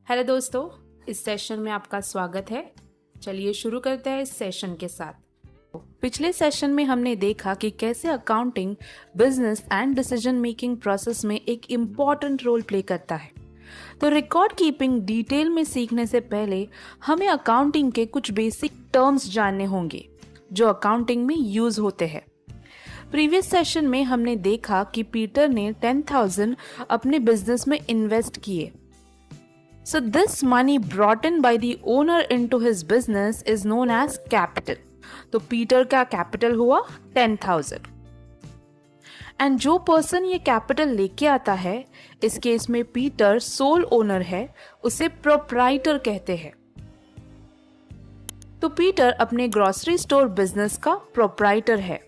Hello दोस्तों, इस session में आपका स्वागत है। चलिए शुरू करते हैं इस सेशन के साथ। पिछले सेशन में हमने देखा कि कैसे accounting business and decision making process में एक इम्पॉर्टेंट रोल प्ले करता है। तो रिकॉर्ड कीपिंग डिटेल में सीखने से पहले हमें अकाउंटिंग के कुछ बेसिक टर्म्स जानने होंगे जो अकाउंटिंग में यूज होते हैं। प्रीवियस सेशन में हमने देखा कि पीटर ने 10,000 अपने बिजनेस में इन्वेस्ट किए। So this money brought in by the owner into his business is known as capital. तो पीटर का कैपिटल हुआ 10,000 एंड जो पर्सन ये कैपिटल लेके आता है, इस केस में पीटर सोल ओनर है, उसे प्रोप्राइटर कहते हैं। तो पीटर अपने ग्रोसरी स्टोर बिजनेस का प्रोप्राइटर है।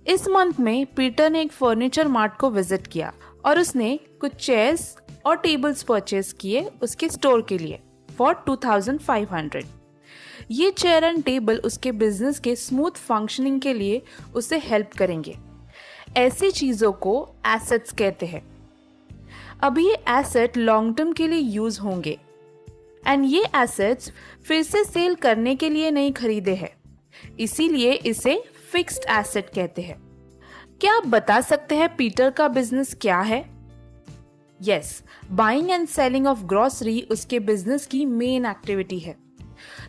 इस मंथ में पीटर ने एक फर्नीचर मार्ट को विजिट किया और उसने कुछ चेयर्स और टेबल्स परचेज किए उसके स्टोर के लिए फॉर 2,500। ये चेयर एंड टेबल उसके बिजनेस के स्मूथ फंक्शनिंग के लिए उसे हेल्प करेंगे। ऐसी चीजों को एसेट्स कहते हैं। अब ये एसेट लॉन्ग टर्म के लिए यूज होंगे एंड ये एसेट्स फिर से सेल करने के लिए नहीं खरीदे हैं, इसीलिए इसे फिक्स्ड एसेट कहते हैं। क्या आप बता सकते हैं पीटर का बिजनेस क्या है? Yes, buying and selling of grocery उसके बिजनेस की मेन एक्टिविटी है।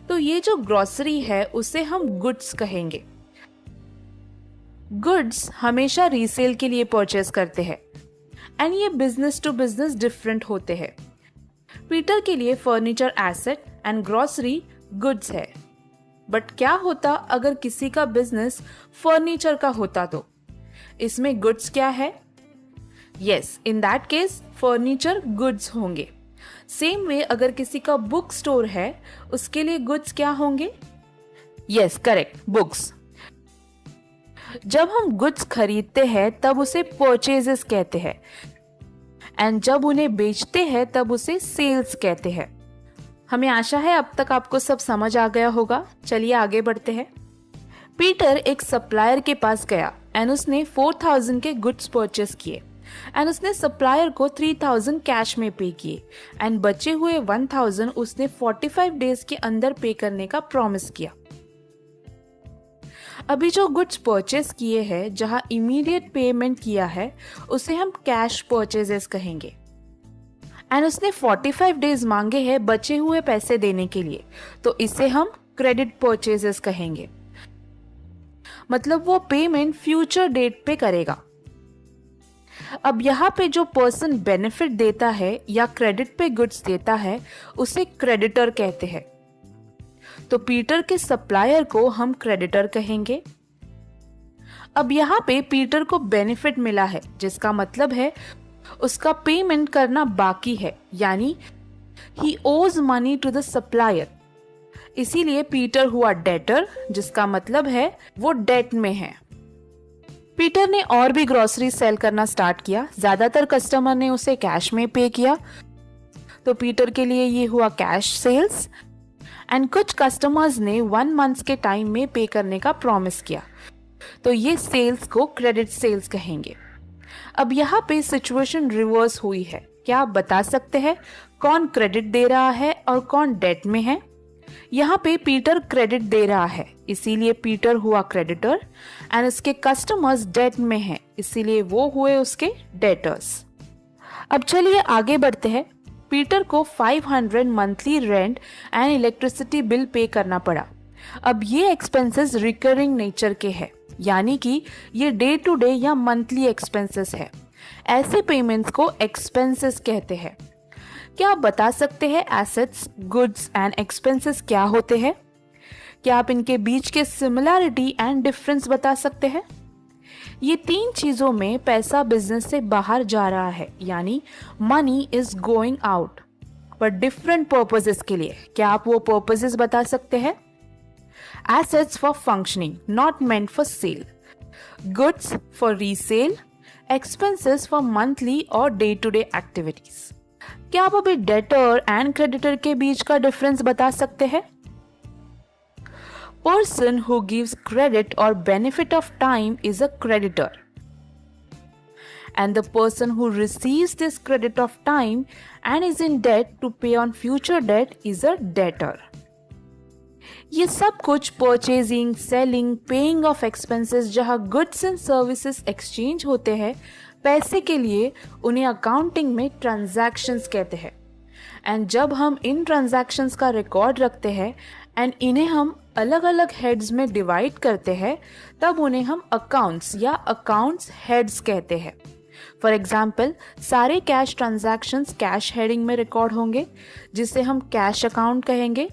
तो ये जो ग्रोसरी है उसे हम गुड्स कहेंगे। गुड्स हमेशा रीसेल के लिए परचेस करते हैं एंड ये बिजनेस टू बिजनेस डिफरेंट होते हैं। पीटर के लिए furniture asset and grocery goods है, बट क्या होता अगर किसी का बिजनेस फर्नीचर का होता? तो इसमें गुड्स क्या है? Yes, in that case furniture goods होंगे। सेम वे अगर किसी का बुक स्टोर है, उसके लिए गुड्स क्या होंगे? Yes, correct, books. जब हम गुड्स खरीदते हैं तब उसे परचेजेस कहते हैं एंड जब उन्हें बेचते हैं तब उसे सेल्स कहते हैं। हमें आशा है अब तक आपको सब समझ आ गया होगा। चलिए आगे बढ़ते हैं। पीटर एक सप्लायर के पास गया एंड उसने 4,000 के गुड्स परचेस किए एंड उसने सप्लायर को 3,000 कैश में पे किए एंड बचे हुए 1,000 उसने 45 डेज के अंदर पे करने का प्रॉमिस किया। अभी जो गुड्स परचेस किए हैं, जहां इमीडिएट पेमेंट किया है, उसे हम कैश परचेजेस कहेंगे एंड उसने 45 डेज मांगे हैं बचे हुए पैसे देने के लिए, तो इसे हम क्रेडिट परचेजेस कहेंगे। मतलब वो पेमेंट फ्यूचर डेट पे करेगा। अब यहाँ पे जो पर्सन बेनिफिट देता है या क्रेडिट पे गुड्स देता है, उसे क्रेडिटर कहते हैं। तो पीटर के सप्लायर को हम क्रेडिटर कहेंगे। अब यहाँ पे पीटर को बेनिफिट मिला है, जिसका मतलब है उसका पेमेंट करना बाकी है, यानी ही ओज मनी टू द सप्लायर। इसीलिए पीटर हुआ डेटर, जिसका मतलब है वो डेट में है। पीटर ने और भी ग्रोसरी सेल करना स्टार्ट किया। ज्यादातर कस्टमर ने उसे कैश में पे किया, तो पीटर के लिए ये हुआ कैश सेल्स एंड कुछ कस्टमर्स ने 1 मंथ के टाइम में पे करने का प्रॉमिस किया, तो ये सेल्स को क्रेडिट सेल्स कहेंगे। अब यहाँ पे सिचुएशन रिवर्स हुई है। क्या आप बता सकते हैं कौन क्रेडिट दे रहा है और कौन डेट में है? यहाँ पे पीटर क्रेडिट दे रहा है, इसीलिए पीटर हुआ क्रेडिटर एंड उसके कस्टमर्स डेट में हैं, इसीलिए वो हुए उसके डेटर्स। अब चलिए आगे बढ़ते हैं। पीटर को 500 monthly rent and electricity bill pay करना पड़ा। अब ये एक्सपेंसेस रिकरिंग नेचर के हैं, यानी कि ये डे टू डे या मंथली एक्सपेंसेस है। ऐसे पेमेंट्स को एक्सपेंसेस कहते हैं। क्या आप बता सकते हैं एसेट्स, गुड्स एंड एक्सपेंसेस क्या होते हैं? क्या आप इनके बीच के सिमिलैरिटी एंड डिफरेंस बता सकते हैं? ये 3 चीजों में पैसा बिजनेस से बाहर जा रहा है, यानी मनी इज गोइंग आउट, पर डिफरेंट पर्पसेस के लिए। क्या आप वो पर्पसेस बता सकते हैं? Assets for functioning, not meant for sale. Goods for resale. Expenses for monthly और डे टू डे एक्टिविटीज। क्या आप अभी डेटर एंड क्रेडिटर के बीच का डिफरेंस बता सकते हैं? Person who gives credit or benefit of time is a creditor. and the person who receives this credit of time and is in debt to pay on future debt is a debtor. ये सब कुछ purchasing, selling, paying off expenses जहाँ goods and services exchange होते हैं पैसे के लिए, उन्हें अकाउंटिंग में ट्रांजैक्शंस कहते हैं. एंड जब हम इन ट्रांजैक्शंस का रिकॉर्ड रखते हैं एंड इन्हें हम अलग अलग हेड्स में डिवाइड करते हैं, तब उन्हें हम अकाउंट्स या अकाउंट्स हेड्स कहते हैं. फॉर एग्जाम्पल, सारे कैश ट्रांजैक्शंस कैश हेडिंग में रिकॉर्ड होंगे जिसे हम कैश अकाउंट कहेंगे,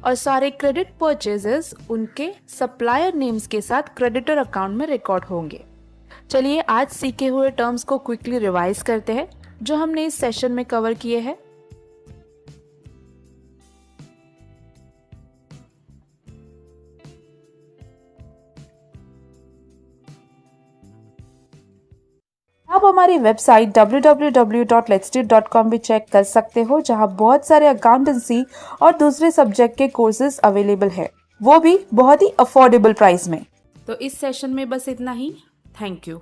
और सारे क्रेडिट परचेजेस उनके सप्लायर नेम्स के साथ क्रेडिटर अकाउंट में रिकॉर्ड होंगे. चलिए आज सीखे हुए टर्म्स को क्विकली रिवाइज करते हैं जो हमने इस सेशन में कवर किए हैं. आप हमारी वेबसाइट www.letsduit.com भी चेक कर सकते हो, जहां बहुत सारे अकाउंटेंसी और दूसरे सब्जेक्ट के कोर्सेज अवेलेबल है, वो भी बहुत ही अफोर्डेबल प्राइस में. तो इस सेशन में बस इतना ही. Thank you.